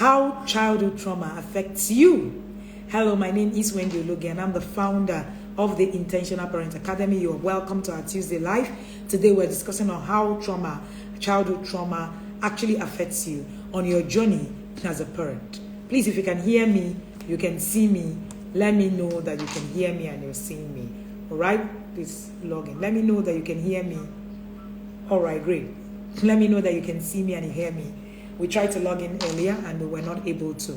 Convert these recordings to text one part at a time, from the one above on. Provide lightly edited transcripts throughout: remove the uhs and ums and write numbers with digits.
how childhood trauma affects you. Hello, my name is Wendy Ologi, and I'm the founder of the Intentional Parent Academy. You're welcome to our Tuesday Live. Today we're discussing on how childhood trauma actually affects you on your journey as a parent. Please, if you can hear me, you can see me, let me know that you can hear me and you're seeing me. All right? Please log in. Let me know that you can hear me. All right, great. Let me know that you can see me and you hear me. We tried to log in earlier and we were not able to.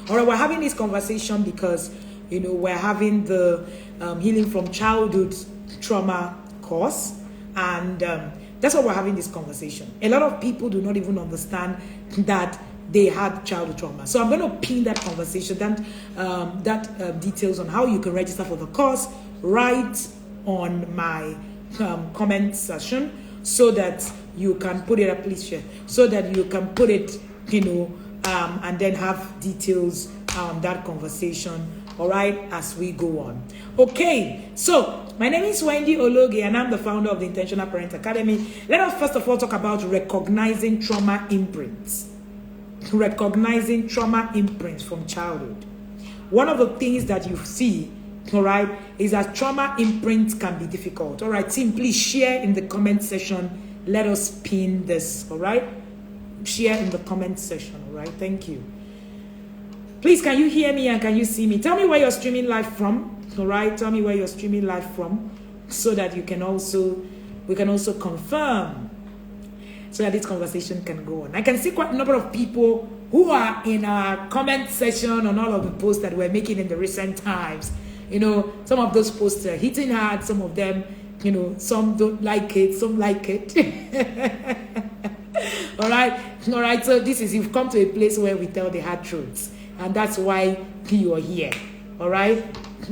All right, we're having this conversation because, we're having the Healing from Childhood Trauma course. And that's why we're having this conversation. A lot of people do not even understand that they had childhood trauma. So I'm going to pin that conversation, that details on how you can register for the course right on my comment section, so that you can put it up, please share, so that you can put it, and then have details on that conversation, all right, as we go on. Okay, so my name is Wendy Ologi, and I'm the founder of the Intentional Parent Academy. Let us first of all talk about recognizing trauma imprints. Recognizing trauma imprints from childhood. One of the things that you see, all right, is that trauma imprints can be difficult. All right, team, please share in the comment section. Let us pin this, all right? Share in the comment section, all right? Thank you. Please, can you hear me and can you see me? Tell me where you're streaming live from, all right? Tell me where you're streaming live from, so that we can also confirm, so that this conversation can go on. I can see quite a number of people who are in our comment section on all of the posts that we're making in the recent times. Some of those posts are hitting hard, some of them, some don't like it, some like it. All right. So you've come to a place where we tell the hard truths, and that's why you are here. All right,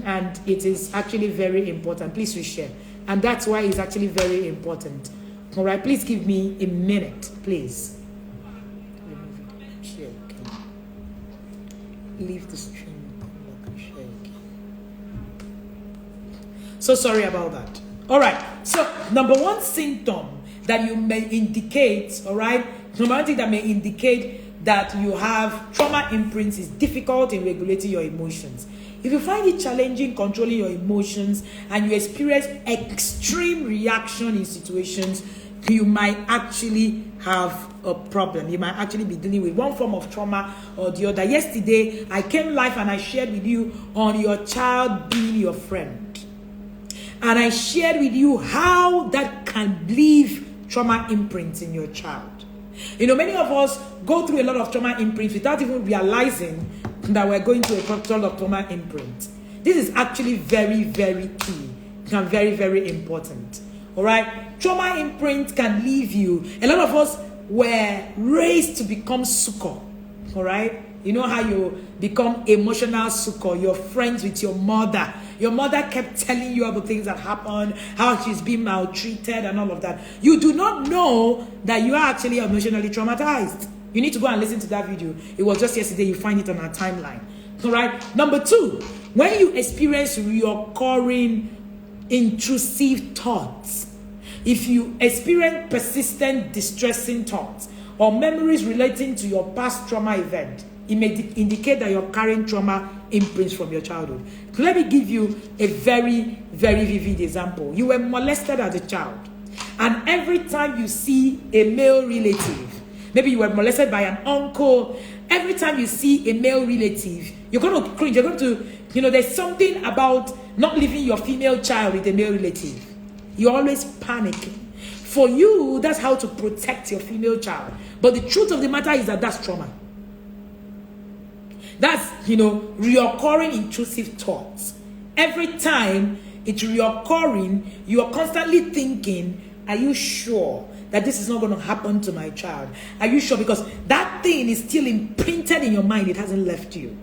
and it is actually very important. Please share, and that's why it's actually very important. All right, please give me a minute, please. Share, okay. Leave the stream. Share, okay. So sorry about that. All right, so number one symptom that you may indicate, all right, number one thing that may indicate that you have trauma imprints is difficult in regulating your emotions. If you find it challenging controlling your emotions and you experience extreme reaction in situations, you might actually have a problem. You might actually be dealing with one form of trauma or the other. Yesterday, I came live and I shared with you on your child being your friend. And I shared with you how that can leave trauma imprints in your child. Many of us go through a lot of trauma imprints without even realizing that we're going through a sort of trauma imprint. This is actually very, very key and very, very important. All right? Trauma imprint can leave you. A lot of us were raised to become sukkor. All right? You know how you become emotional sukkor. You're friends with your mother. Your mother kept telling you about things that happened, how she's been maltreated and all of that. You do not know that you are actually emotionally traumatized. You need to go and listen to that video. It was just yesterday. You find it on our timeline. All right? Number two, when you experience recurring intrusive thoughts, if you experience persistent distressing thoughts or memories relating to your past trauma event, it may indicate that you're carrying trauma imprints from your childhood. Let me give you a very, very vivid example. You were molested as a child, and every time you see a male relative, maybe you were molested by an uncle, every time you see a male relative, you're going to cringe. You're going to, there's something about not leaving your female child with a male relative. You're always panicking. For you, that's how to protect your female child. But the truth of the matter is that that's trauma. That's, reoccurring intrusive thoughts. Every time it's reoccurring, you are constantly thinking, are you sure that this is not going to happen to my child? Are you sure? Because that thing is still imprinted in your mind. It hasn't left you.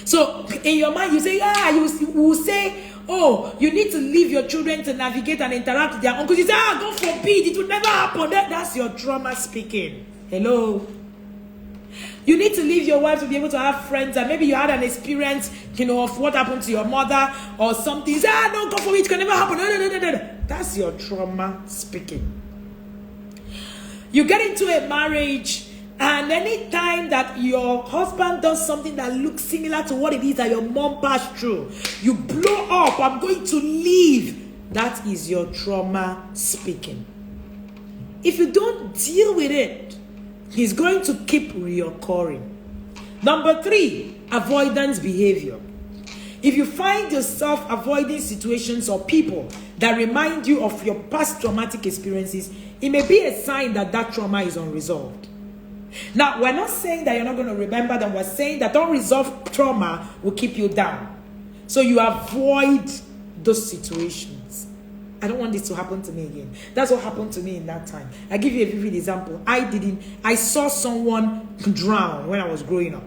So in your mind, you say, you will say, oh, you need to leave your children to navigate and interact with their uncles. You say, God forbid, it will never happen. That's your trauma speaking. Hello? You need to leave your wife to be able to have friends, and maybe you had an experience, of what happened to your mother or something. You say, no, God forbid, it can never happen. No. That's your trauma speaking. You get into a marriage And any time that your husband does something that looks similar to what it is that your mom passed through, you blow up, I'm going to leave. That is your trauma speaking. If you don't deal with it, he's going to keep reoccurring. Number 3, avoidance behavior. If you find yourself avoiding situations or people that remind you of your past traumatic experiences, it may be a sign that that trauma is unresolved. Now, we're not saying that you're not going to remember them. We're saying that unresolved trauma will keep you down. So you avoid those situations. I don't want this to happen to me again. That's what happened to me in that time. I give you a vivid example. I saw someone drown when I was growing up.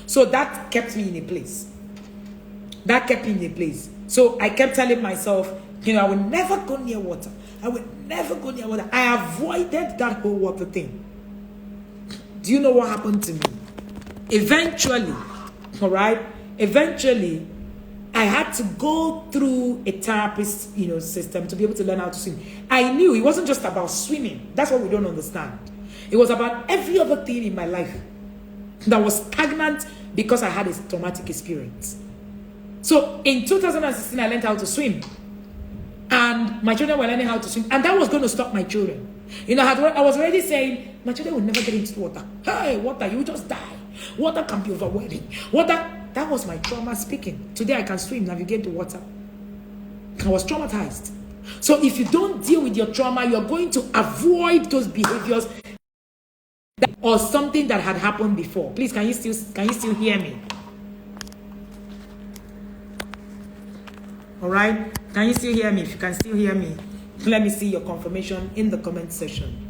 So that kept me in a place. That kept me in a place. So I kept telling myself, I will never go near water. I will never go near water. I avoided that whole water thing. Do you know what happened to me? Eventually, I had to go through a therapist, system to be able to learn how to swim. I knew it wasn't just about swimming. That's what we don't understand. It was about every other thing in my life that was stagnant because I had a traumatic experience. So in 2016, I learned how to swim. And my children were learning how to swim. And that was going to stop my children. I was already saying, my children will never get into water. Hey, water, you will just die. Water can be overwhelming. Water, that was my trauma speaking. Today I can swim, navigate the water. I was traumatized. So if you don't deal with your trauma, you're going to avoid those behaviors or something that had happened before. Please, can you still hear me? All right? Can you still hear me? If you can still hear me, let me see your confirmation in the comment section.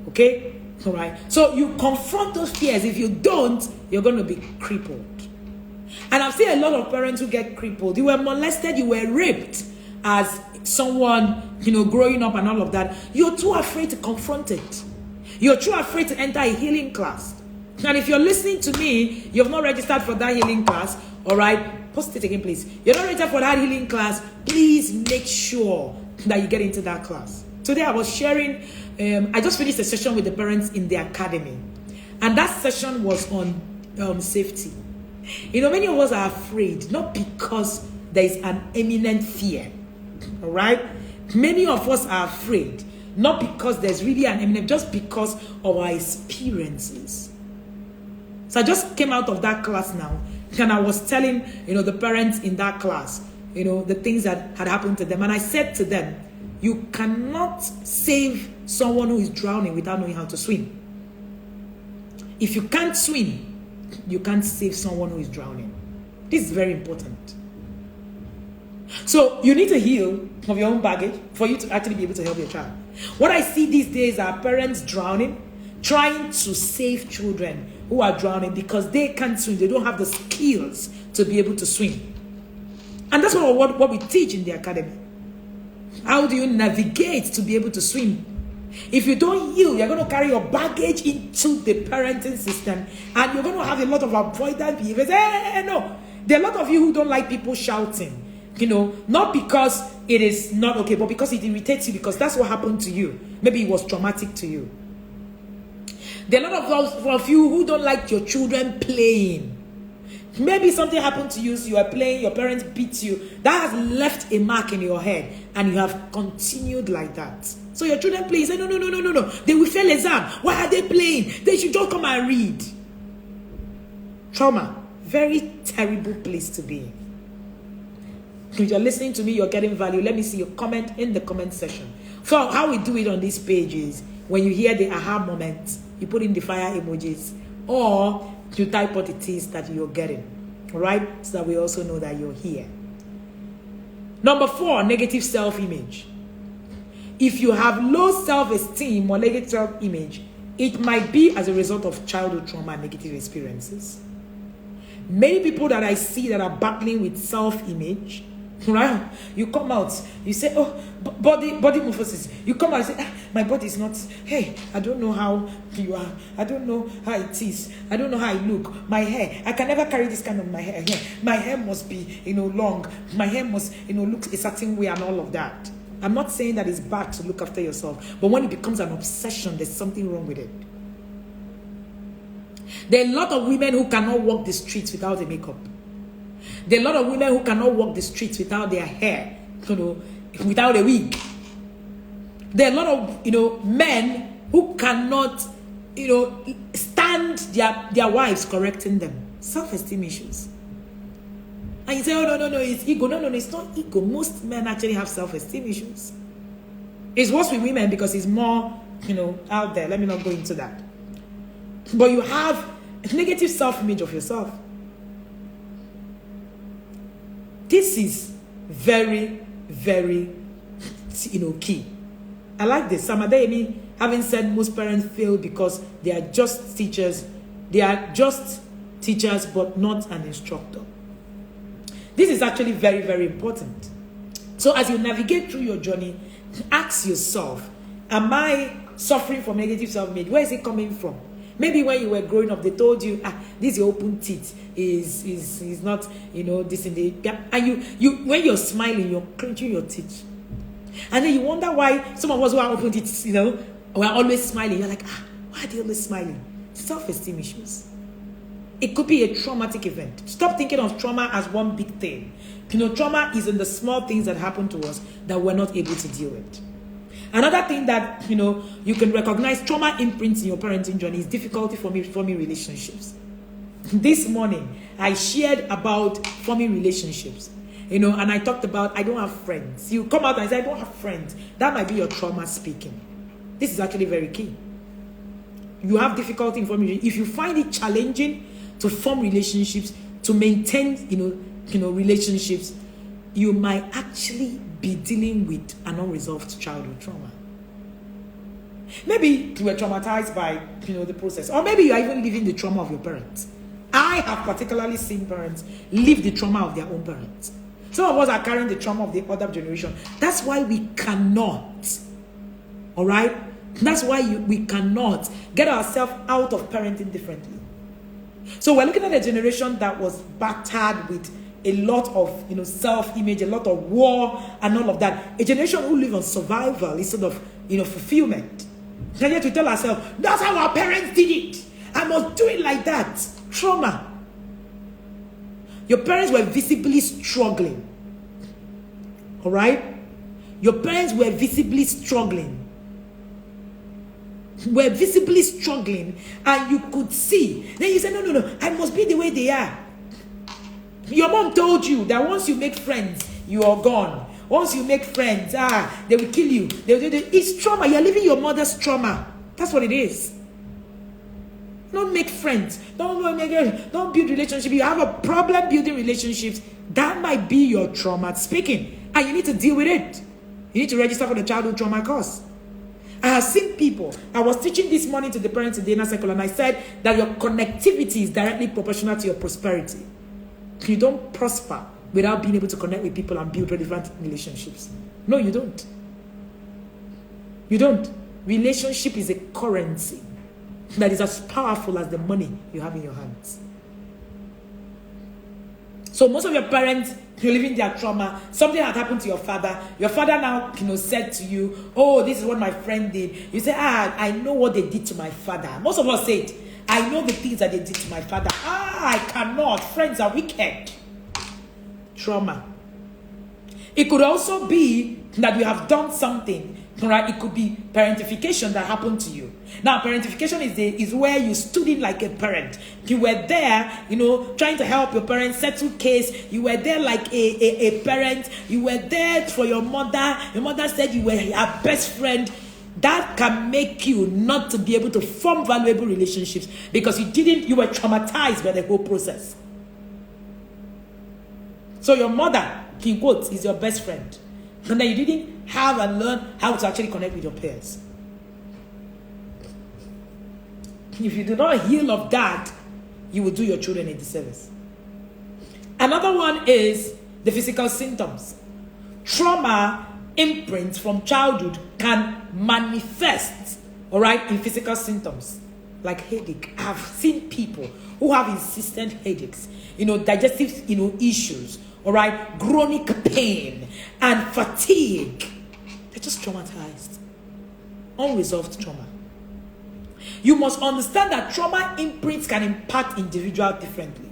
Okay? All right. So you confront those fears. If you don't, you're going to be crippled. And I've seen a lot of parents who get crippled. You were molested, you were raped as someone, growing up and all of that. You're too afraid to confront it. You're too afraid to enter a healing class. And if you're listening to me, you've not registered for that healing class, all right? Post it again, please. You're not registered for that healing class. Please make sure that you get into that class. Today I was sharing, I just finished a session with the parents in the academy. And that session was on safety. Many of us are afraid, not because there is an imminent fear, all right? Many of us are afraid, not because there's really an imminent, just because of our experiences. So I just came out of that class now, and I was telling, the parents in that class, the things that had happened to them. And I said to them, you cannot save someone who is drowning without knowing how to swim. If you can't swim, you can't save someone who is drowning. This is very important. So you need to heal of your own baggage for you to actually be able to help your child. What I see these days are parents drowning, trying to save children who are drowning because they can't swim. They don't have the skills to be able to swim. And that's what we teach in the academy. How do you navigate to be able to swim? If you don't heal, you're going to carry your baggage into the parenting system, and you're going to have a lot of avoidant behaviors. No. There are a lot of you who don't like people shouting, not because it is not okay, but because it irritates you, because that's what happened to you. Maybe it was traumatic to you. There are a lot of you who don't like your children playing. Maybe something happened to you, so you are playing, your parents beat you. That has left a mark in your head, and you have continued like that. So your children play, you say, no. They will fail exam. Why are they playing? They should just come and read. Trauma. Very terrible place to be. If you're listening to me, you're getting value. Let me see your comment in the comment section. So how we do it on this page is, when you hear the aha moment, you put in the fire emojis, or you type what it is that you're getting. All right? So that we also know that you're here. Number 4, negative self-image. If you have low self-esteem or negative self-image, it might be as a result of childhood trauma and negative experiences. Many people that I see that are battling with self-image, right? You come out, you say, oh, body morphosis. You come out and say, my body is not, hey, I don't know how you are. I don't know how it is. I don't know how I look. My hair, I can never carry this kind of my hair. My hair must be, long. My hair must, look a certain way and all of that. I'm not saying that it's bad to look after yourself, but when it becomes an obsession, there's something wrong with it. There are a lot of women who cannot walk the streets without a makeup. There are a lot of women who cannot walk the streets without their hair, without a wig. There are a lot of, men who cannot, stand their wives correcting them. Self-esteem issues. And you say, oh, no, it's ego. No, it's not ego. Most men actually have self-esteem issues. It's worse with women because it's more, out there. Let me not go into that. But you have a negative self-image of yourself. This is very, very, key. I like this. Tra8ma having said most parents fail because they are just teachers. They are just teachers, but not an instructor. This is actually very, very important. So as you navigate through your journey, ask yourself, am I suffering from negative self-image? Where is it coming from? Maybe when you were growing up, they told you, this your open teeth is not, this in the, and you when you're smiling, you're clenching your teeth. And then you wonder why some of us who are open teeth, we're always smiling. You're like, why are they always smiling? Self-esteem issues. It could be a traumatic event. Stop thinking of trauma as one big thing. Trauma is in the small things that happen to us that we're not able to deal with. Another thing that, you can recognize trauma imprints in your parenting journey is difficulty forming relationships. This morning, I shared about forming relationships. And I talked about, I don't have friends. You come out and say, I don't have friends. That might be your trauma speaking. This is actually very key. You have difficulty in forming relationships. If you find it challenging to form relationships, to maintain, relationships, you might actually be dealing with an unresolved childhood trauma. Maybe you were traumatized by, the process. Or maybe you are even living the trauma of your parents. I have particularly seen parents live the trauma of their own parents. Some of us are carrying the trauma of the other generation. That's why we cannot, all right? That's why we cannot get ourselves out of parenting differently. So we're looking at a generation that was battered with a lot of, self-image, a lot of war and all of that. A generation who live on survival instead of, fulfillment. And yet we tell ourselves, that's how our parents did it. I must do it like that. Trauma. Your parents were visibly struggling. All right? Your parents were visibly struggling. Were visibly struggling, and you could see. Then you say, no, I must be the way they are. Your mom told you that once you make friends, you are gone. Once you make friends, they will kill you. It's trauma. You're living your mother's trauma. That's what it is. Don't make friends. Don't build relationships. You have a problem building relationships. That might be your trauma speaking. And you need to deal with it. You need to register for the childhood trauma course. I have seen people. I was teaching this morning to the parents in the inner circle, and I said that your connectivity is directly proportional to your prosperity. You don't prosper without being able to connect with people and build relevant relationships. No, you don't. You don't. Relationship is a currency that is as powerful as the money you have in your hands. So most of your parents, you're living their trauma. Something had happened to your father. Your father now, said to you, oh, this is what my friend did. You say, I know what they did to my father. Most of us say it. I know the things that they did to my father. I cannot. Friends are wicked. Trauma. It could also be that you have done something. Right? It could be parentification that happened to you. Now, parentification is where you stood in like a parent. You were there, trying to help your parents settle case. You were there like a parent. You were there for your mother. Your mother said you were her best friend. That can make you not to be able to form valuable relationships because you were traumatized by the whole process. So your mother, in quotes, is your best friend. And then you didn't have and learn how to actually connect with your peers. If you do not heal of that, you will do your children a disservice. Another one is the physical symptoms. Trauma imprints from childhood can manifest, all right, in physical symptoms like headache. I've seen people who have insistent headaches, digestive, issues, all right, chronic pain and fatigue. They're just traumatized. Unresolved trauma. You must understand that trauma imprints can impact individuals differently.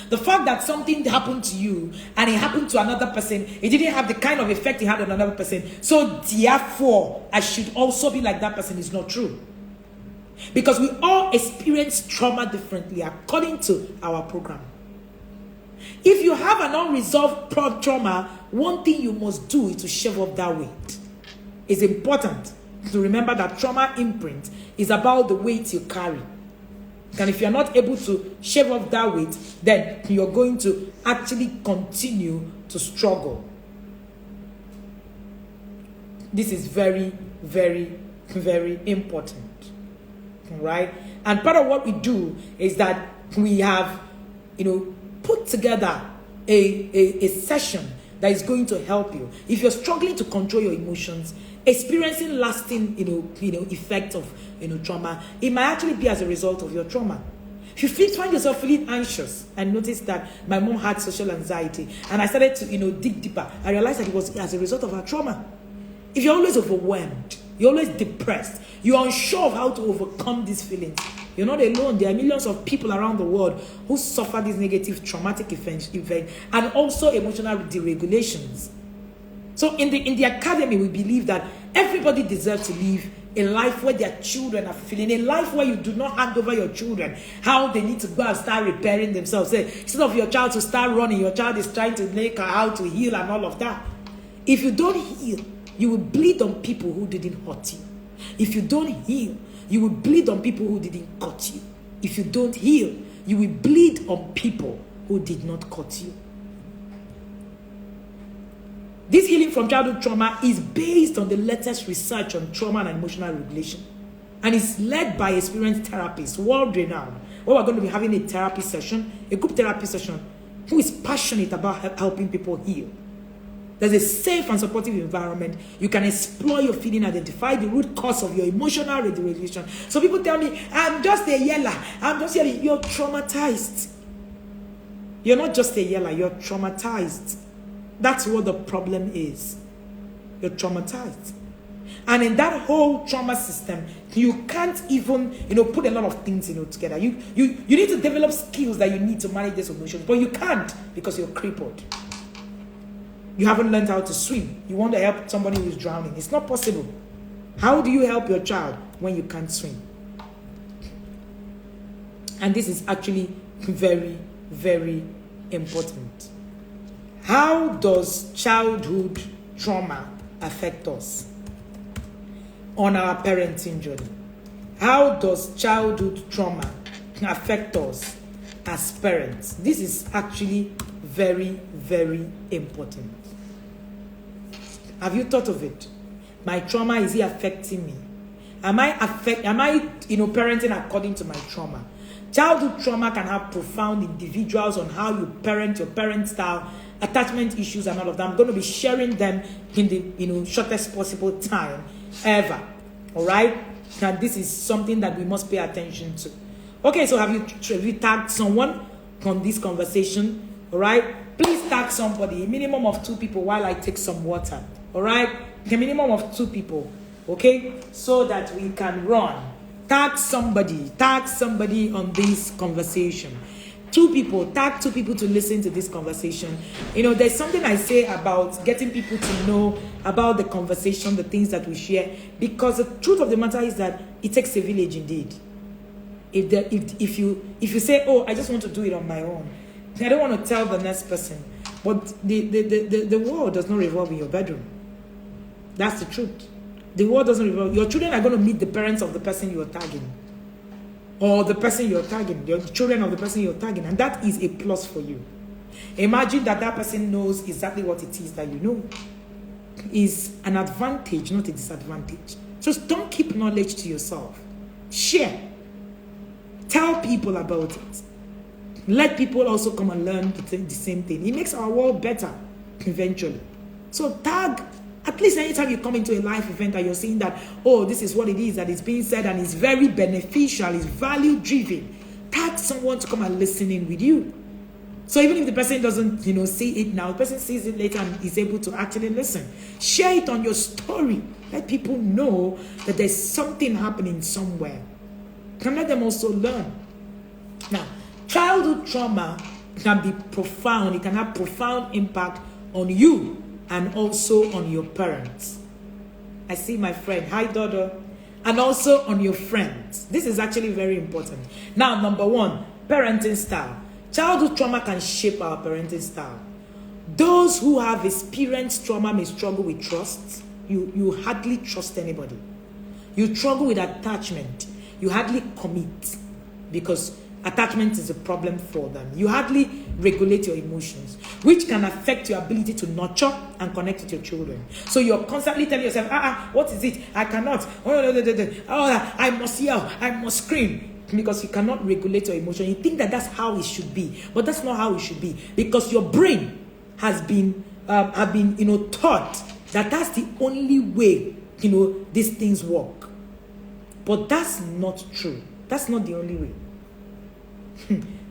The fact that something happened to you and it happened to another person, it didn't have the kind of effect it had on another person. So therefore, I should also be like that person is not true. Because we all experience trauma differently according to our program. If you have an unresolved trauma, one thing you must do is to shave off that weight. It's important to remember that trauma imprint is about the weight you carry. And if you're not able to shave off that weight, then you're going to actually continue to struggle. This is very, very, very important. Right? And part of what we do is that we have, put together a session that is going to help you. If you're struggling to control your emotions, experiencing lasting, effect of, trauma, it might actually be as a result of your trauma. If you find yourself feeling anxious, and notice that my mom had social anxiety, and I started to, dig deeper, I realized that it was as a result of her trauma. If you're always overwhelmed, you're always depressed, you're unsure of how to overcome these feelings, you're not alone. There are millions of people around the world who suffer these negative traumatic events and also emotional deregulations. So in the academy, we believe that everybody deserves to live a life where their children are feeling, a life where you do not hand over your children how they need to go and start repairing themselves. Say, instead of your child to start running, your child is trying to make how to heal and all of that. If you don't heal, you will bleed on people who didn't hurt you. If you don't heal, you will bleed on people who didn't cut you. If you don't heal, you will bleed on people who did not cut you. This healing from childhood trauma is based on the latest research on trauma and emotional regulation, and is led by experienced therapists, world renowned. Well, we're going to be having a therapy session, a group therapy session, who is passionate about helping people heal. There's a safe and supportive environment. You can explore your feeling, identify the root cause of your emotional regulation. So people tell me, I'm just a yeller. I'm just yelling. You're traumatized. You're not just a yeller. You're traumatized. That's what the problem is. You're traumatized. And in that whole trauma system, you can't even, put a lot of things, together. You need to develop skills that you need to manage these emotions, but you can't because you're crippled. You haven't learned how to swim. You want to help somebody who's drowning. It's not possible. How do you help your child when you can't swim? And this is actually very, very important. How does childhood trauma affect us on our parenting journey? How does childhood trauma affect us as parents? This is actually very, very important. Have you thought of it? My trauma, is it affecting me? Am I parenting according to my trauma? Childhood trauma can have profound individuals on how you parent, your parent style, attachment issues, and all of that. I'm going to be sharing them in the shortest possible time ever. All right? And this is something that we must pay attention to. Okay, so have you tagged someone on this conversation? All right? Please tag somebody, a minimum of 2 people while I take some water. All right? A minimum of 2 people. Okay? So that we can run. Tag somebody on this conversation. 2 people, tag 2 people to listen to this conversation. There's something I say about getting people to know about the conversation, the things that we share, because the truth of the matter is that it takes a village indeed. If you say, oh, I just want to do it on my own, I don't want to tell the next person, but the world does not revolve in your bedroom. That's the truth. The world doesn't revolve. Your children are going to meet the parents of the person you are tagging, or the person you're tagging, your children of the person you're tagging, and that is a plus for you. Imagine that person knows exactly what it is that you know. Is an advantage, not a disadvantage. Just don't keep knowledge to yourself. Share. Tell people about it. Let people also come and learn the same thing. It makes our world better eventually. So tag, at least anytime you come into a live event and you're seeing that, oh, this is what it is that is being said and it's very beneficial, it's value driven, tag someone to come and listen in with you. So even if the person doesn't, see it now, the person sees it later and is able to actually listen. Share it on your story. Let people know that there's something happening somewhere. can let them also learn. Now, childhood trauma can be profound. It can have profound impact on you and also on your parents. I see my friend. Hi, Dodo. And also on your friends. This is actually very important. Now, number one, parenting style. Childhood trauma can shape our parenting style. Those who have experienced trauma may struggle with trust. You hardly trust anybody. You struggle with attachment. You hardly commit because attachment is a problem for them. You hardly regulate your emotions, which can affect your ability to nurture and connect with your children. So you're constantly telling yourself, what is it? I cannot. I must yell. I must scream. Because you cannot regulate your emotion. You think that that's how it should be. But that's not how it should be. Because your brain has been, taught that that's the only way, these things work. But that's not true. That's not the only way.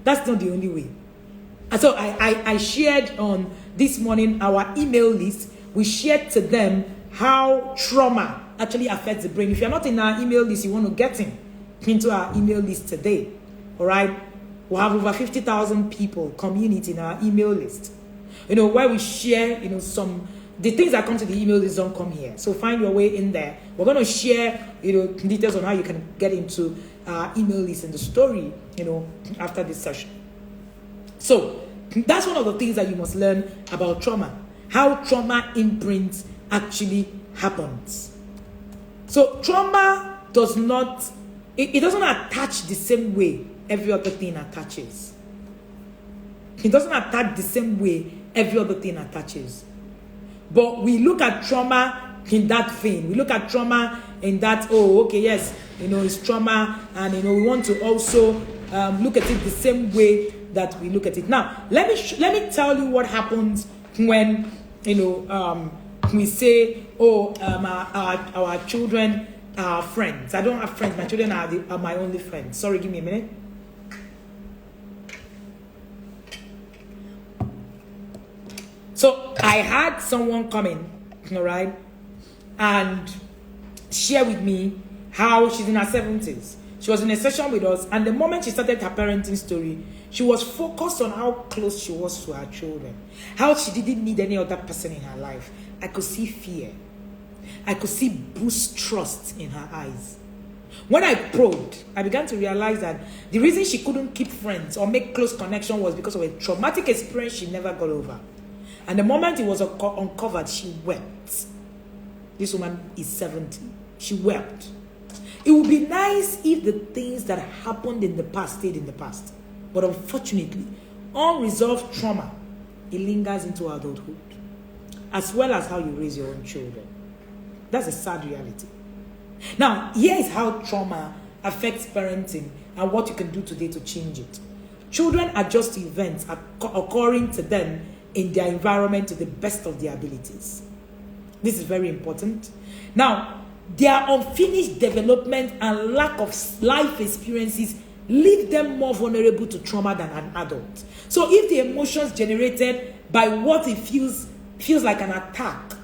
That's not the only way. And so I shared on this morning our email list. We shared to them how trauma actually affects the brain. If you're not in our email list, you want to get into our email list today. All right? We'll have over 50,000 people community in our email list. Where we share, the things that come to the email list don't come here. So find your way in there. We're going to share, details on how you can get into our email list and the story, after this session. So that's one of the things that you must learn about trauma. How trauma imprints actually happens. So trauma does not, it doesn't attach the same way every other thing attaches. It doesn't attach the same way every other thing attaches. But we look at trauma in that vein. We look at trauma in that, it's trauma, and we want to also look at it the same way that we look at it. Now, let me tell you what happens when we say, our children are friends. I don't have friends. My children are my only friends. Sorry, give me a minute. So I had someone come in, all right, and share with me how she's in her 70s. She was in a session with us, and the moment she started her parenting story, she was focused on how close she was to her children, how she didn't need any other person in her life. I could see fear. I could see boost trust in her eyes. When I probed, I began to realize that the reason she couldn't keep friends or make close connection was because of a traumatic experience she never got over. And the moment it was uncovered, she wept. This woman is 70. She wept. It would be nice if the things that happened in the past stayed in the past. But unfortunately, unresolved trauma, it lingers into adulthood, as well as how you raise your own children. That's a sad reality. Now, here is how trauma affects parenting and what you can do today to change it. Children adjust to events occurring to them in their environment to the best of their abilities. This is very important. Now, their unfinished development and lack of life experiences leave them more vulnerable to trauma than an adult. So if the emotions generated by what it feels like an attack,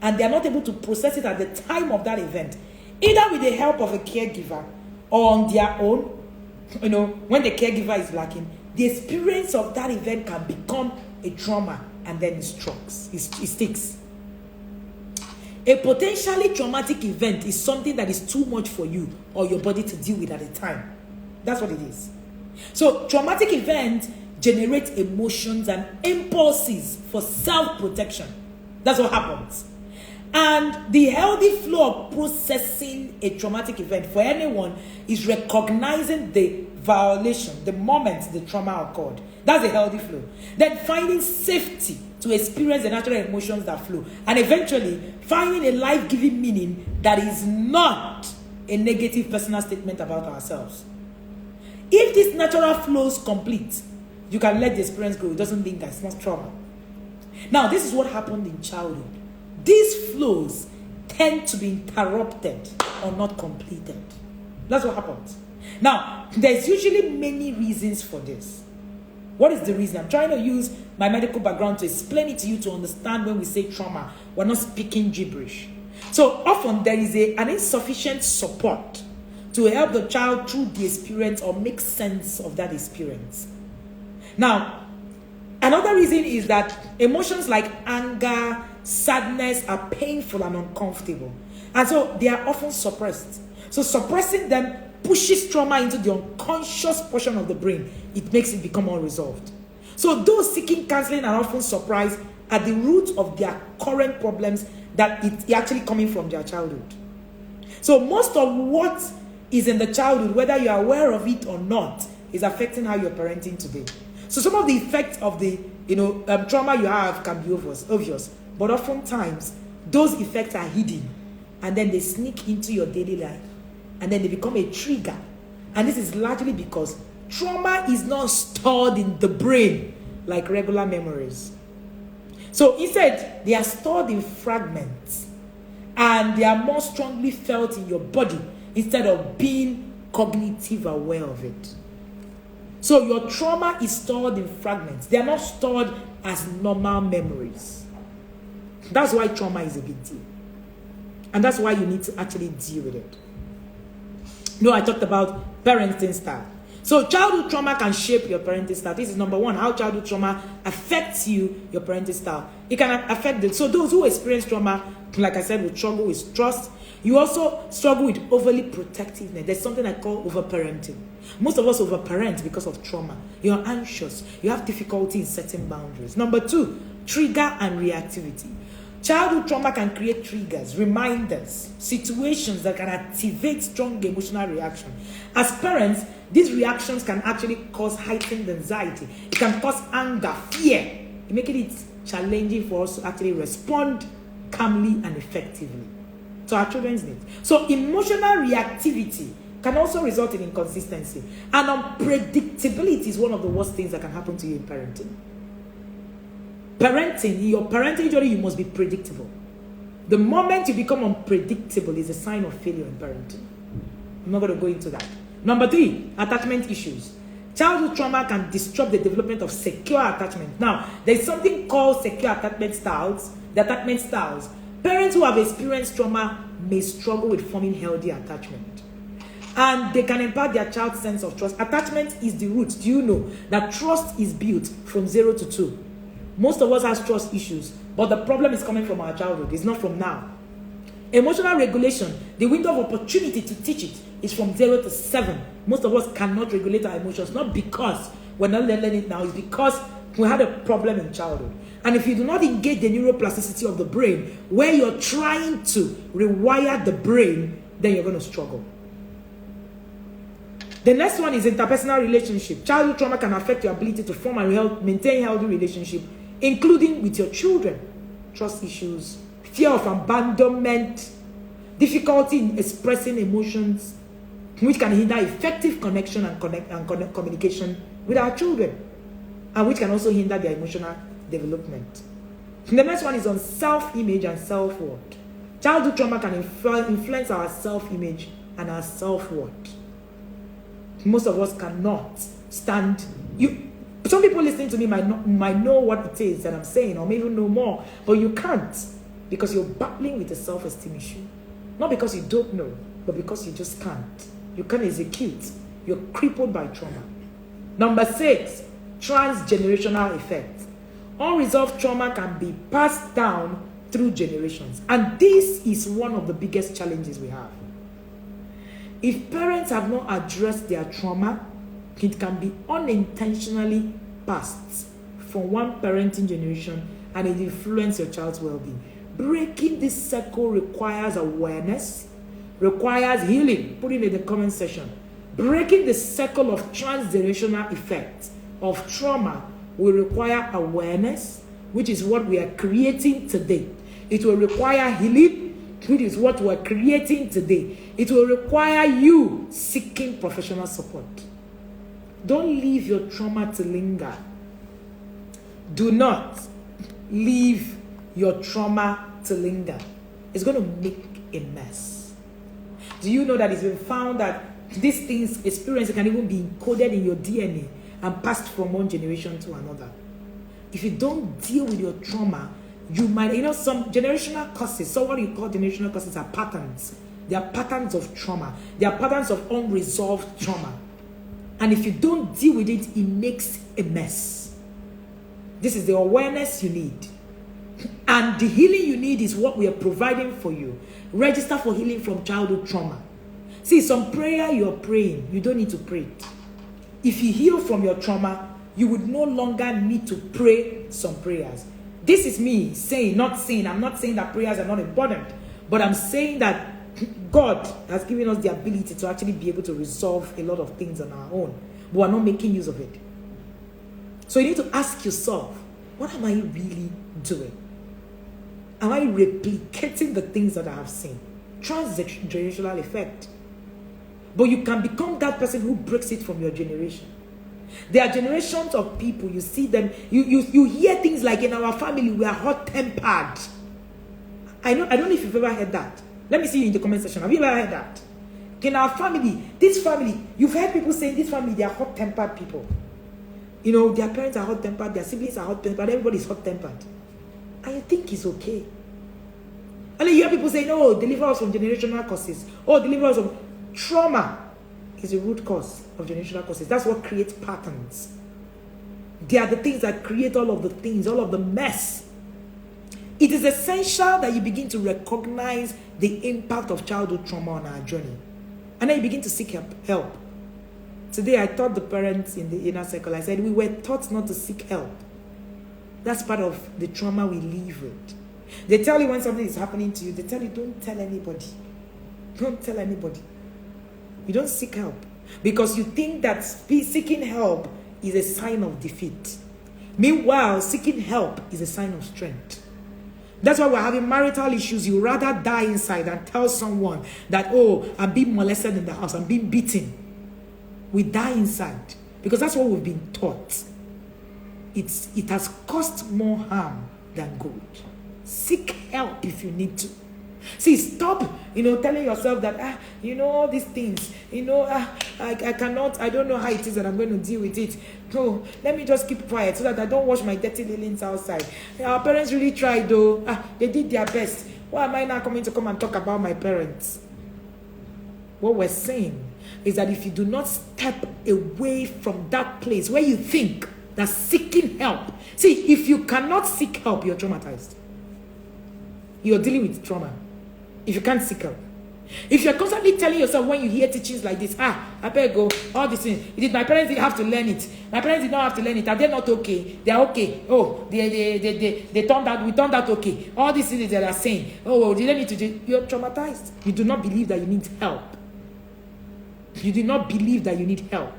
and they are not able to process it at the time of that event, either with the help of a caregiver or on their own, when the caregiver is lacking, the experience of that event can become a trauma, and then it sticks. A potentially traumatic event is something that is too much for you or your body to deal with at the time. That's what it is. So traumatic events generate emotions and impulses for self-protection. That's what happens. And the healthy flow of processing a traumatic event for anyone is recognizing the violation, the moment the trauma occurred. That's a healthy flow. Then finding safety to experience the natural emotions that flow. And eventually finding a life-giving meaning that is not a negative personal statement about ourselves. If this natural flow is complete, you can let the experience go. It doesn't mean that it's not trauma. Now, this is what happened in childhood. These flows tend to be interrupted or not completed. That's what happens. Now, there's usually many reasons for this. What is the reason? I'm trying to use my medical background to explain it to you to understand when we say trauma. We're not speaking gibberish. So often there is an insufficient support to help the child through the experience or make sense of that experience. Now, another reason is that emotions like anger, sadness are painful and uncomfortable. And so they are often suppressed. So suppressing them pushes trauma into the unconscious portion of the brain. It makes it become unresolved. So those seeking counseling are often surprised at the root of their current problems that it's actually coming from their childhood. So most of what is in the childhood, whether you are aware of it or not, is affecting how you're parenting today. So some of the effects of the trauma you have can be obvious, but oftentimes those effects are hidden, and then they sneak into your daily life, and then they become a trigger. And this is largely because trauma is not stored in the brain like regular memories. So instead, they are stored in fragments, and they are more strongly felt in your body instead of being cognitive aware of it. So your trauma is stored in fragments. They are not stored as normal memories. That's why trauma is a big deal. And that's why you need to actually deal with it. I talked about parenting style. So childhood trauma can shape your parenting style. This is number one, how childhood trauma affects you, your parenting style. It can affect them. So those who experience trauma, like I said, will struggle with trust. You also struggle with overly protectiveness. There's something I call overparenting. Most of us overparent because of trauma. You're anxious. You have difficulty in setting boundaries. Number two, trigger and reactivity. Childhood trauma can create triggers, reminders, situations that can activate strong emotional reaction. As parents, these reactions can actually cause heightened anxiety. It can cause anger, fear, making it challenging for us to actually respond calmly and effectively to our children's needs. So emotional reactivity can also result in inconsistency. And unpredictability is one of the worst things that can happen to you in parenting. In your parenting journey, you must be predictable. The moment you become unpredictable is a sign of failure in parenting. I'm not going to go into that. Number three, attachment issues. Childhood trauma can disrupt the development of secure attachment. Now, there's something called secure attachment styles. The attachment styles. Parents who have experienced trauma may struggle with forming healthy attachment. And they can impart their child's sense of trust. Attachment is the root. Do you know that trust is built from 0 to 2? Most of us have trust issues, but the problem is coming from our childhood. It's not from now. Emotional regulation, the window of opportunity to teach it is from 0 to 7. Most of us cannot regulate our emotions, not because we're not learning it now, it's because we had a problem in childhood. And if you do not engage the neuroplasticity of the brain, where you're trying to rewire the brain, then you're going to struggle. The next one is interpersonal relationship. Childhood trauma can affect your ability to form and maintain healthy relationship, including with your children. Trust issues, fear of abandonment, difficulty in expressing emotions, which can hinder effective connection and communication with our children, and which can also hinder their emotional development. And the next one is on self-image and self-worth. Childhood trauma can influence our self-image and our self-worth. Most of us cannot stand. Some people listening to me might know what it is that I'm saying, or may even know more, but you can't, because you're battling with a self-esteem issue. Not because you don't know, but because you just can't. You can't execute. You're crippled by trauma. Number 6, transgenerational effect. Unresolved trauma can be passed down through generations, and this is one of the biggest challenges we have. If parents have not addressed their trauma, it can be unintentionally passed from one parenting generation, and it influences your child's well-being. Breaking this circle requires awareness, requires healing. Put it in the comment section. Breaking the circle of transgenerational effect of trauma will require awareness, which is what we are creating today. It will require healing, which is what we're creating today. It will require you seeking professional support. Don't leave your trauma to linger. Do not leave your trauma to linger. It's going to make a mess. Do you know that it's been found that these things, experiences, can even be encoded in your DNA and passed from one generation to another? If you don't deal with your trauma, you might, some generational causes, so what you call generational causes are patterns. There are patterns of trauma. There are patterns of unresolved trauma. And if you don't deal with it, it makes a mess. This is the awareness you need. And the healing you need is what we are providing for you. Register for healing from childhood trauma. See, some prayer you're praying, you don't need to pray it. If you heal from your trauma, you would no longer need to pray some prayers. This is me saying, I'm not saying that prayers are not important, but I'm saying that God has given us the ability to actually be able to resolve a lot of things on our own, but we're not making use of it. So you need to ask yourself, what am I really doing? Am I replicating the things that I have seen? Transgenerational effect. But you can become that person who breaks it from your generation. There are generations of people, you see them, you hear things like, in our family, we are hot-tempered. I don't know if you've ever heard that. Let me see you in the comment section. Have you ever heard that? In our family, this family, you've heard people saying this family, they are hot-tempered people. You know, their parents are hot-tempered, their siblings are hot-tempered, everybody's hot-tempered. And you think it's okay. And then you hear people saying, oh, deliver us from generational causes. Oh, deliver us from trauma. Is the root cause of generational causes. That's what creates patterns. They are the things that create all of the things, all of the mess. It is essential that you begin to recognize the impact of childhood trauma on our journey. And then you begin to seek help. Today, I taught the parents in the inner circle, I said, we were taught not to seek help. That's part of the trauma we live with. They tell you when something is happening to you, they tell you, don't tell anybody. Don't tell anybody. You don't seek help. Because you think that seeking help is a sign of defeat. Meanwhile, seeking help is a sign of strength. That's why we're having marital issues. You rather die inside than tell someone that, oh, I'm being molested in the house, I'm being beaten. We die inside. Because that's what we've been taught. It has caused more harm than good. Seek help if you need to. See, stop, telling yourself that, all these things, I cannot, I don't know how it is that I'm going to deal with it. No, let me just keep quiet so that I don't wash my dirty linens outside. Our parents really tried though. They did their best. Why am I now coming to come and talk about my parents? What we're saying is that if you do not step away from that place where you think that seeking help, see, if you cannot seek help, you're traumatized. You're dealing with trauma. If you can't seek help. If you're constantly telling yourself when you hear teachings like this, I better go, all these things. My parents didn't have to learn it. My parents did not have to learn it. Are they not okay? They are okay. Oh, they turned out, we turned out okay. All these things that are saying, oh, they don't need to do. You're traumatized. You do not believe that you need help. You do not believe that you need help.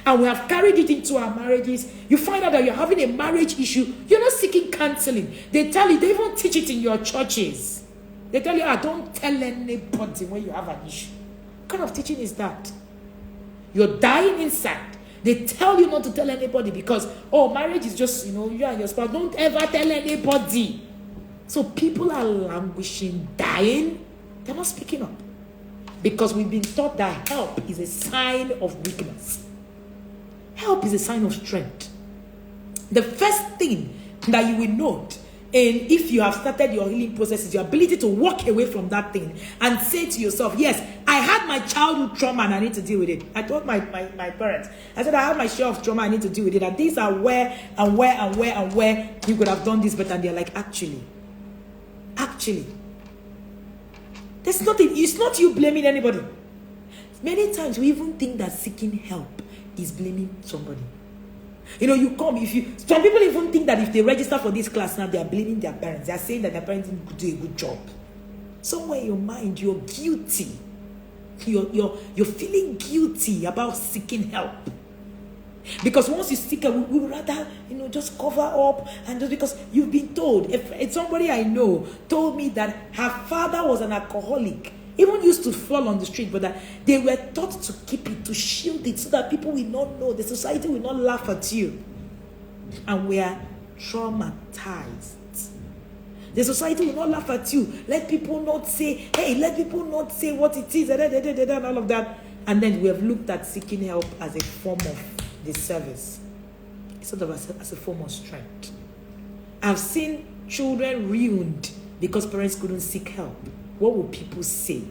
And we have carried it into our marriages. You find out that you're having a marriage issue. You're not seeking counseling. They tell you, they even teach it in your churches. They tell you, don't tell anybody when you have an issue. What kind of teaching is that? You're dying inside. They tell you not to tell anybody because, marriage is just, you and your spouse. Don't ever tell anybody. So people are languishing, dying. They're not speaking up. Because we've been taught that help is a sign of weakness. Help is a sign of strength. The first thing that you will note, and if you have started your healing process, is your ability to walk away from that thing and say to yourself, yes, I had my childhood trauma and I need to deal with it. I told my parents, I said, I have my share of trauma, I need to deal with it. And these are where you could have done this better. And they're like, actually. There's nothing, it's not you blaming anybody. Many times we even think that seeking help is blaming somebody. You come, some people even think that if they register for this class now, they are blaming their parents. They are saying that their parents didn't do a good job. Somewhere in your mind, you're guilty. You're feeling guilty about seeking help. Because once you seek help, we would rather, just cover up. And just because you've been told, if somebody I know told me that her father was an alcoholic, even used to fall on the street, but that they were taught to keep it, to shield it, so that people will not know, the society will not laugh at you. And we are traumatized. The society will not laugh at you. Let people not say, let people not say what it is, and all of that. And then we have looked at seeking help as a form of disservice, sort of as a form of strength. I've seen children ruined because parents couldn't seek help. What will people say?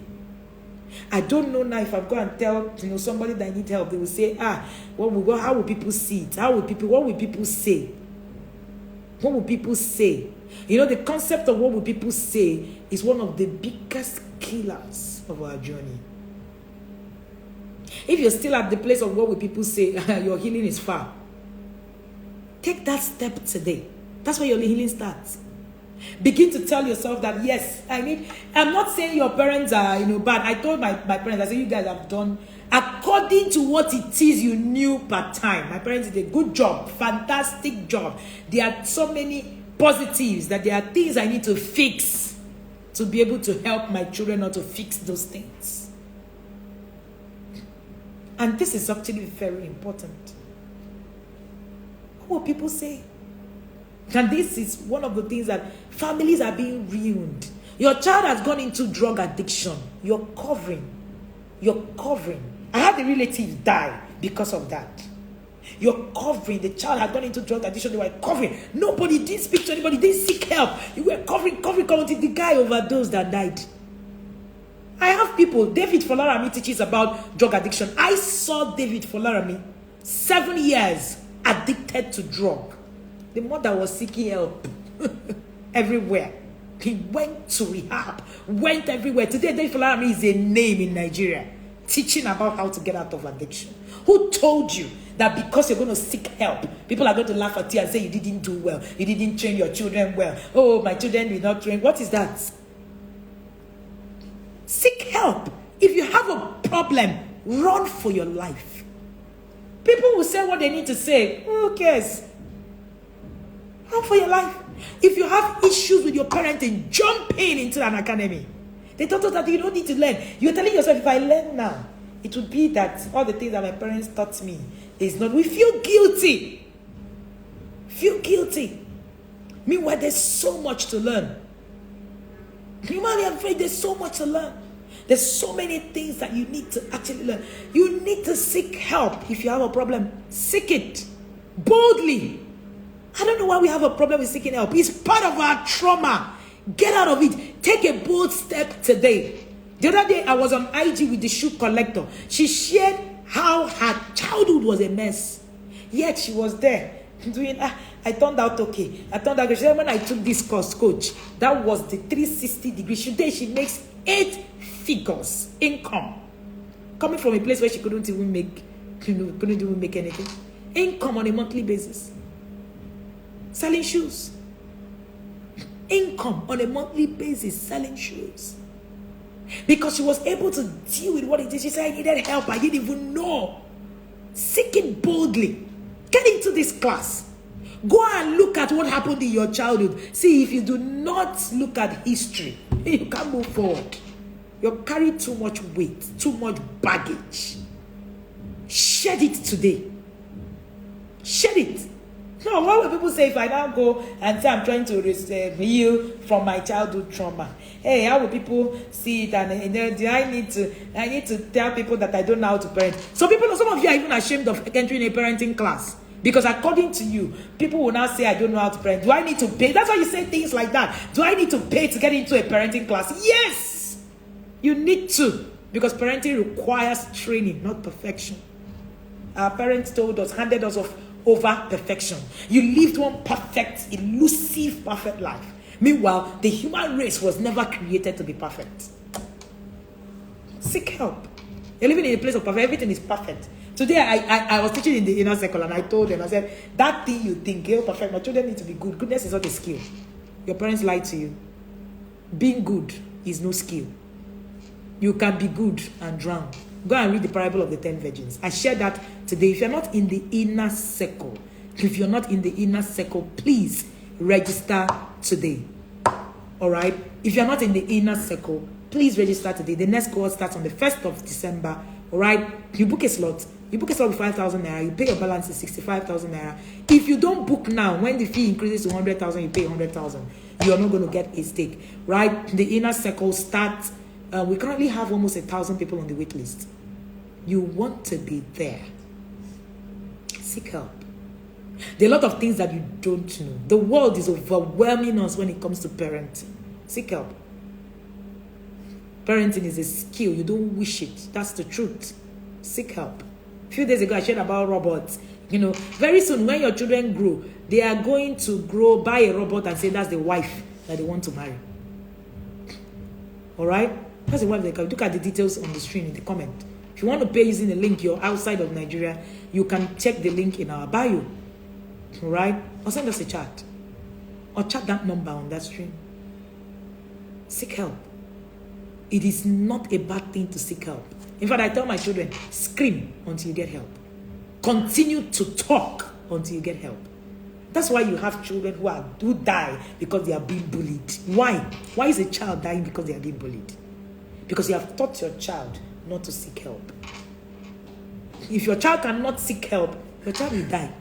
I don't know now if I'm going to tell somebody that I need help. They will say, how will people see it? What will people say? What will people say? The concept of what will people say is one of the biggest killers of our journey. If you're still at the place of what will people say, your healing is far. Take that step today. That's where your healing starts. Begin to tell yourself that, yes, I'm not saying your parents are, bad. I told my parents, I said, you guys have done according to what it is you knew per time. My parents did a good job, fantastic job. There are so many positives that there are things I need to fix to be able to help my children or to fix those things. And this is actually very important. What will people say? And this is one of the things that families are being ruined. Your child has gone into drug addiction. You're covering. I had a relative die because of that. You're covering. The child had gone into drug addiction. They were covering. Nobody did speak to anybody. They didn't seek help. You were covering until the guy overdosed that died. I have people. David Folarami teaches about drug addiction. I saw David Folarami 7 years addicted to drug. The mother was seeking help everywhere. He went to rehab, went everywhere. Today, David Folarami is a name in Nigeria, teaching about how to get out of addiction. Who told you that because you're going to seek help, people are going to laugh at you and say you didn't do well, you didn't train your children well? Oh, my children will not train. What is that? Seek help. If you have a problem, run for your life. People will say what they need to say. Who cares? Run for your life. If you have issues with your parenting, jump into an academy. They taught us that you don't need to learn. You're telling yourself, if I learn now, it would be that all the things that my parents taught me is not. We feel guilty. Meanwhile, there's so much to learn. You might be afraid there's so much to learn. There's so many things that you need to actually learn. You need to seek help. If you have a problem, seek it boldly. I don't know why we have a problem with seeking help. It's part of our trauma. Get out of it. Take a bold step today. The other day, I was on IG with the shoe collector. She shared how her childhood was a mess. Yet she was there doing, I turned out okay. She said, when I took this course, coach, that was the 360 degrees. Today, she makes 8 figures income. Coming from a place where she couldn't even make anything. Income on a monthly basis. Selling shoes. Income on a monthly basis, selling shoes. Because she was able to deal with what it is. She said, I needed help. I didn't even know. Seek it boldly. Get into this class. Go and look at what happened in your childhood. See, if you do not look at history, you can't move forward. You carry too much weight, too much baggage. Shed it today. Shed it. No, what will people say if I now go and say I'm trying to heal from my childhood trauma? Hey, how will people see it? And do I need to tell people that I don't know how to parent? Some of you are even ashamed of entering a parenting class. Because according to you, people will now say, I don't know how to parent. Do I need to pay? That's why you say things like that. Do I need to pay to get into a parenting class? Yes! You need to. Because parenting requires training, not perfection. Our parents handed us over perfection. You lived one perfect, elusive, perfect life. Meanwhile, the human race was never created to be perfect. Seek help. You're living in a place of perfect. Everything is perfect. Today, I was teaching in the inner circle and I told them, I said, that thing you think, you're perfect, my children need to be good. Goodness is not a skill. Your parents lied to you. Being good is no skill. You can be good and drown. Go and read the parable of the 10 virgins. I share that today. If you're not in the inner circle, please register today. All right? If you're not in the inner circle, please register today. The next cohort starts on the 1st of December. All right? You book a slot. You book a slot with 5,000 naira. You pay your balance is 65,000 naira. If you don't book now, when the fee increases to 100,000, you pay 100,000. You are not going to get a stake. Right? The inner circle starts. We currently have almost 1,000 people on the wait list. You want to be there. Seek help. There are a lot of things that you don't know. The world is overwhelming us when it comes to parenting. Seek help. Parenting is a skill. You don't wish it. That's the truth. Seek help. A few days ago, I shared about robots. Very soon when your children grow, they are going to buy a robot and say that's the wife that they want to marry. All right? That's the wife they can. Look at the details on the screen in the comment. If you want to pay using the link, you're outside of Nigeria, you can check the link in our bio. All right? Or send us a chat. Or chat that number on that screen. Seek help. It is not a bad thing to seek help. In fact, I tell my children, scream until you get help. Continue to talk until you get help. That's why you have children who die because they are being bullied. Why? Why is a child dying because they are being bullied? Because you have taught your child not to seek help. If your child cannot seek help, your child will die.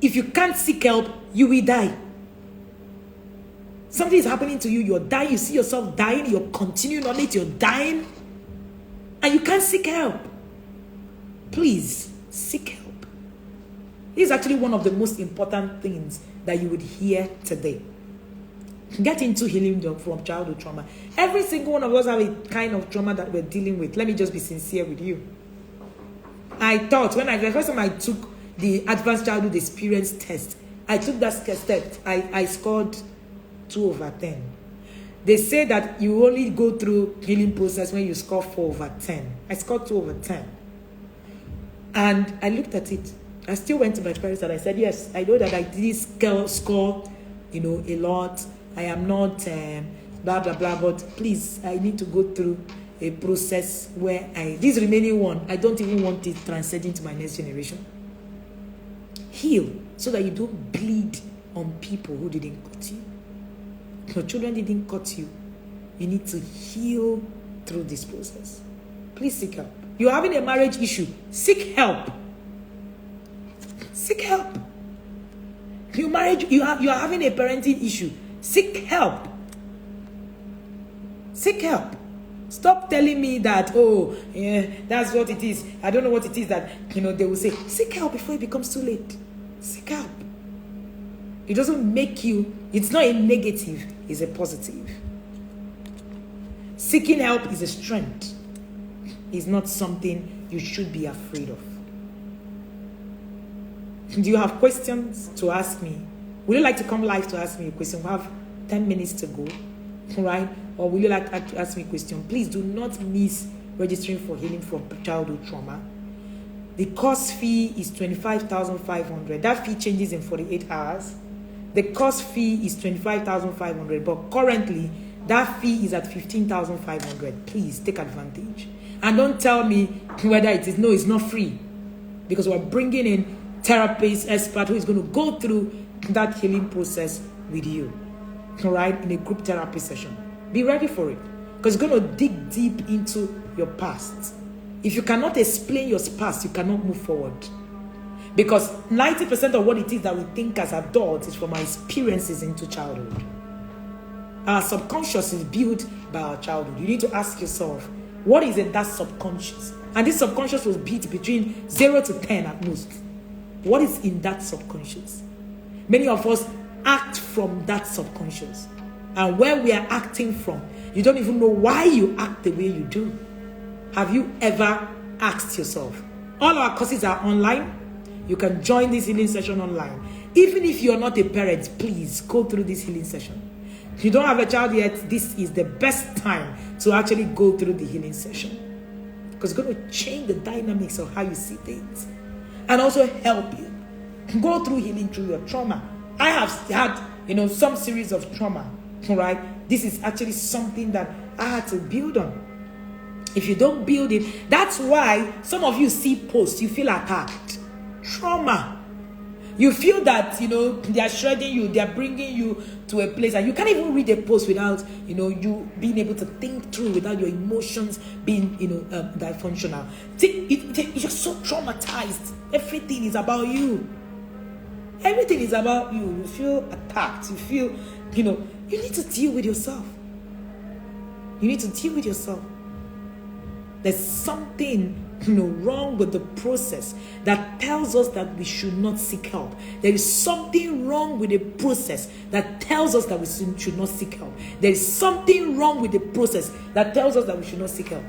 If you can't seek help, you will die. Something is happening to you, you're dying, you see yourself dying, you're continuing on it, you're dying, and you can't seek help. Please, seek help. This is actually one of the most important things that you would hear today. Get into healing from childhood trauma. Every single one of us have a kind of trauma that we're dealing with. Let me just be sincere with you. I thought, the first time I took the Advanced Childhood Experience test, I took that test, I scored 2/10. They say that you only go through healing process when you score 4/10. I scored 2/10. And I looked at it. I still went to my parents and I said, yes, I know that I did score, a lot. I am not blah, blah, blah, but please, I need to go through a process where this remaining one, I don't even want it transcending to my next generation. Heal so that you don't bleed on people who didn't cut you. Your children didn't cut you. You need to heal through this process. Please seek help. You're having a marriage issue. Seek help. Seek help. You are having a parenting issue. Seek help. Seek help. Stop telling me that, that's what it is. I don't know what it is that, they will say. Seek help before it becomes too late. Seek help. It doesn't make you, it's not a negative, it's a positive. Seeking help is a strength. It's not something you should be afraid of. Do you have questions to ask me? Would you like to come live to ask me a question? We have 10 minutes to go, right? Or would you like to ask me a question? Please do not miss registering for healing from childhood trauma. The course fee is $25,500. That fee changes in 48 hours. The course fee is $25,500, but currently that fee is at $15,500. Please take advantage. And don't tell me whether it is. No, it's not free. Because we're bringing in therapist, expert who is going to go through that healing process with you. All right? In a group therapy session. Be ready for it. Because it's going to dig deep into your past. If you cannot explain your past, you cannot move forward. Because 90% of what it is that we think as adults is from our experiences into childhood. Our subconscious is built by our childhood. You need to ask yourself, what is in that subconscious? And this subconscious was built between 0 to 10 at most. What is in that subconscious? Many of us act from that subconscious. And where we are acting from, you don't even know why you act the way you do. Have you ever asked yourself? All our courses are online. You can join this healing session online. Even if you're not a parent, please go through this healing session. If you don't have a child yet, this is the best time to actually go through the healing session. Because it's going to change the dynamics of how you see things. And also help you go through healing through your trauma. I have had, some series of trauma, right? This is actually something that I had to build on. If you don't build it, that's why some of you see posts, you feel attacked. Trauma. You feel that, they are shredding you, they are bringing you to a place, and you can't even read a post without, you being able to think through, without your emotions being, dysfunctional. You're so traumatized. Everything is about you. Everything is about you. You feel attacked. You feel, you need to deal with yourself. You need to deal with yourself. There's something wrong with the process that tells us that we should not seek help. There is something wrong with the process that tells us that we should not seek help. There is something wrong with the process that tells us that we should not seek help.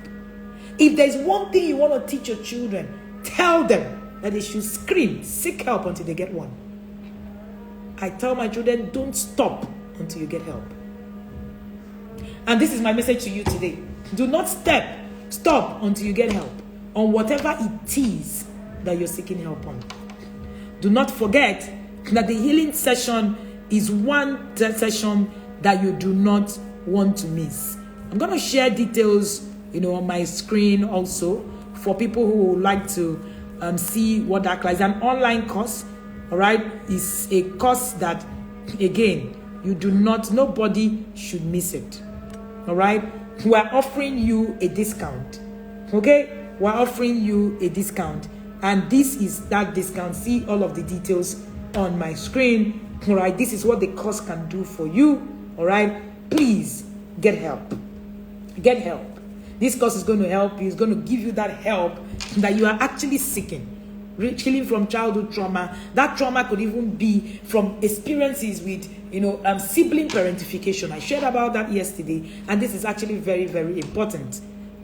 If there's one thing you want to teach your children, tell them that they should scream, seek help until they get one. I tell my children, don't stop until you get help. And this is my message to you today. Do not stop until you get help on whatever it is that you're seeking help on. Do not forget that the healing session is one session that you do not want to miss. I'm going to share details, on my screen also for people who would like to see what that class is. An online course, all right, is a course that, again, nobody should miss it. All right, we're offering you a discount. Okay, we're offering you a discount, and this is that discount. See all of the details on my screen. All right, this is what the course can do for you. All right, please get help. Get help. This course is going to help you. It's going to give you that help that you are actually seeking. Healing from childhood trauma. That trauma could even be from experiences with, sibling parentification. I shared about that yesterday, and this is actually very, very important.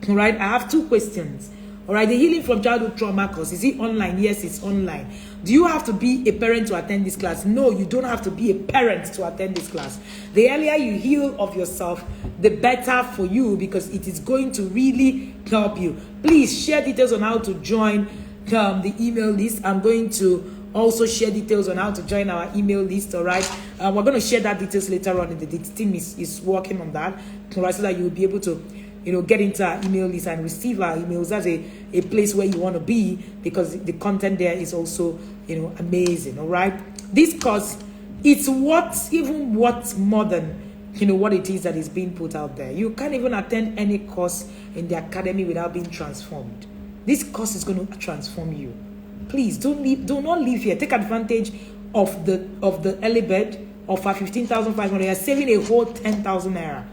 All right, I have two questions. All right, the healing from childhood trauma course, is it online? Yes, it's online. Do you have to be a parent to attend this class? No, you don't have to be a parent to attend this class. The earlier you heal of yourself, the better for you, because it is going to really help you. Please share details on how to join the email list. I'm going to also share details on how to join our email list. All right, we're going to share that details later on. The team is working on that, all right, so that you will be able to get into our email list and receive our emails. That's a place where you want to be, because the content there is also amazing. All right, this course, it's what more than what it is that is being put out there. You can't even attend any course in the academy without being transformed. This course is going to transform you. Please do not leave here. Take advantage of the early bird of our 15,500. You're saving a whole 10,000 naira.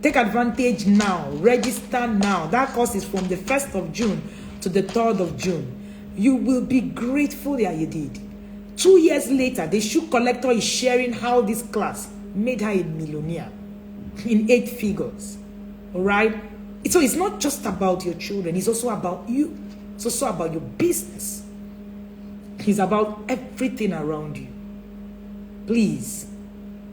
Take advantage now. Register now. That course is from the 1st of June to the 3rd of June. You will be grateful that you did. 2 years later, the shoe collector is sharing how this class made her a millionaire in 8 figures. All right? So it's not just about your children. It's also about you. It's also about your business. It's about everything around you. Please,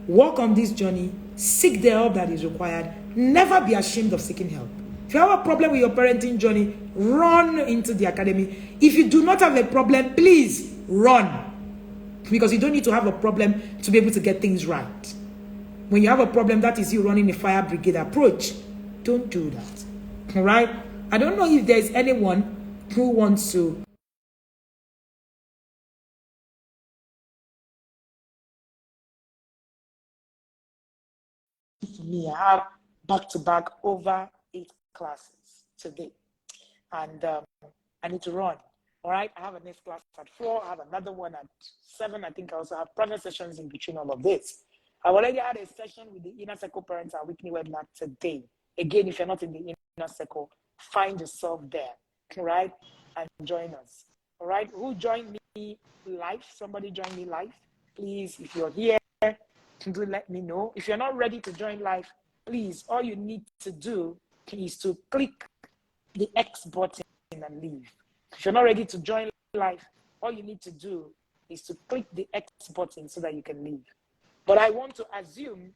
walk on this journey. Seek the help that is required. Never be ashamed of seeking help. If you have a problem with your parenting journey, run into the academy. If you do not have a problem, please run. Because you don't need to have a problem to be able to get things right. When you have a problem, that is you running a fire brigade approach. Don't do that. All right? I don't know if there's anyone who wants to. For me, I have back-to-back over 8 classes today. And I need to run. All right? I have a next class at 4. I have another one at 7. I think I also have private sessions in between all of this. I've already had a session with the Inner Circle Parents, our weekly webinar today. Again, if you're not in the Inner Circle, find yourself there, all right, and join us. All right, who joined me live? Somebody join me live, please. If you're here, do let me know. If you're not ready to join live, please, all you need to do is to click the X button and leave. If you're not ready to join live, all you need to do is to click the X button so that you can leave. But I want to assume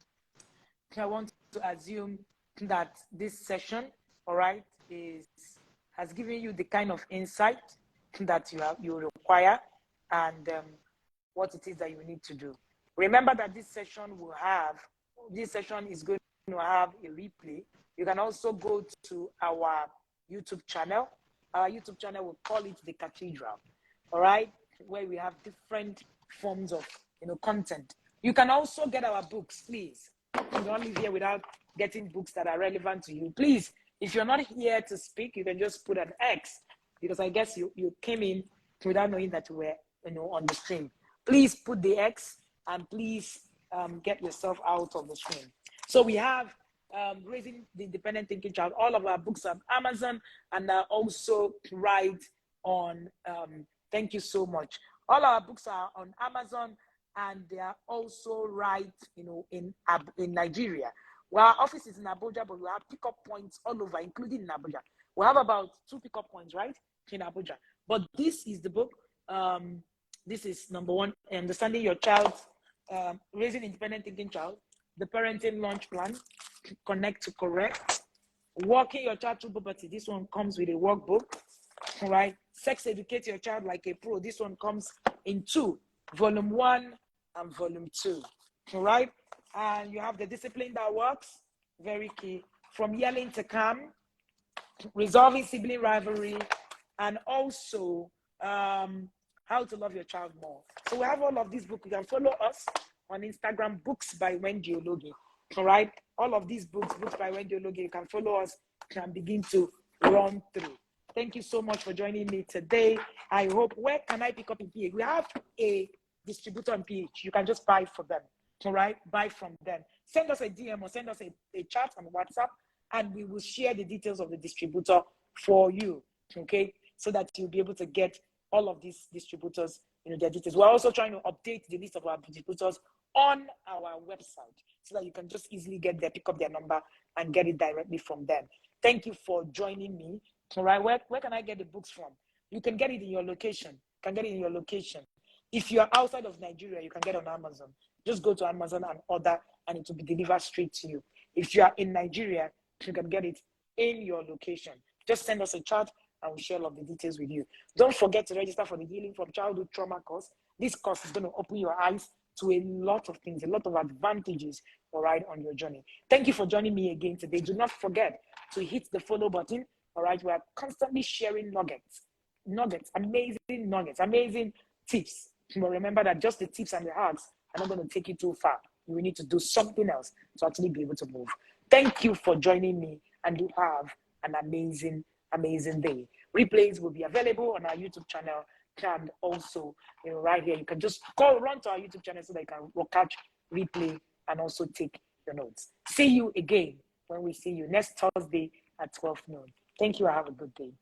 that this session, all right, has given you the kind of insight that you require, and what it is that you need to do. Remember that this session is going to have a replay. You can also go to our YouTube channel. Our YouTube channel, will call it the Cathedral, all right, where we have different forms of content. You can also get our books, please. You don't leave here without getting books that are relevant to you. Please, if you're not here to speak, you can just put an X, because I guess you came in without knowing that we were on the stream. Please put the X, and please get yourself out of the stream. So we have Raising the Independent Thinking Child. All of our books are on Amazon and are also right on, thank you so much. All our books are on Amazon and they are also right, in Nigeria. Well, our office is in Abuja, but we have pickup points all over, including in Abuja. We have about 2 pickup points, right, in Abuja. But this is the book. This is number 1, Understanding Your Child's Raising Independent Thinking Child, the Parenting Launch Plan, Connect to Correct, Walking Your Child Through Puberty. This one comes with a workbook, all right? Sex Educate Your Child Like a Pro. This one comes in 2, Volume 1 and Volume 2, all right? And you have the Discipline That Works, very key. From Yelling to Calm, Resolving Sibling Rivalry, and also How to Love Your Child More. So we have all of these books. You can follow us on Instagram, Books by Wendy Ologi. All right? All of these books by Wendy Ologi, you can follow us and begin to run through. Thank you so much for joining me today. I hope, where can I pick up in PH? We have a distributor in PH. You can just buy from them. All right? Buy from them. Send us a DM or send us a chat on WhatsApp, and we will share the details of the distributor for you. Okay? So that you'll be able to get all of these distributors, their details. We're also trying to update the list of our distributors on our website so that you can just easily get there, pick up their number, and get it directly from them. Thank you for joining me. All right, where can I get the books from? You can get it in your location. If you're outside of Nigeria, you can get on Amazon. Just go to Amazon and order, and it will be delivered straight to you. If you are in Nigeria, you can get it in your location. Just send us a chat, and we'll share all of the details with you. Don't forget to register for the Healing from Childhood Trauma course. This course is going to open your eyes to a lot of things, a lot of advantages, all right, on your journey. Thank you for joining me again today. Do not forget to hit the follow button, all right? We are constantly sharing nuggets, amazing nuggets, amazing tips. But remember that just the tips and the hacks are not going to take you too far. You will need to do something else to actually be able to move. Thank you for joining me, and you have an amazing day. Replays will be available on our YouTube channel, and also right here you can just run to our YouTube channel so that you can catch replay and also take your notes. See you again when we see you next Thursday at 12 noon. Thank you. Have a good day.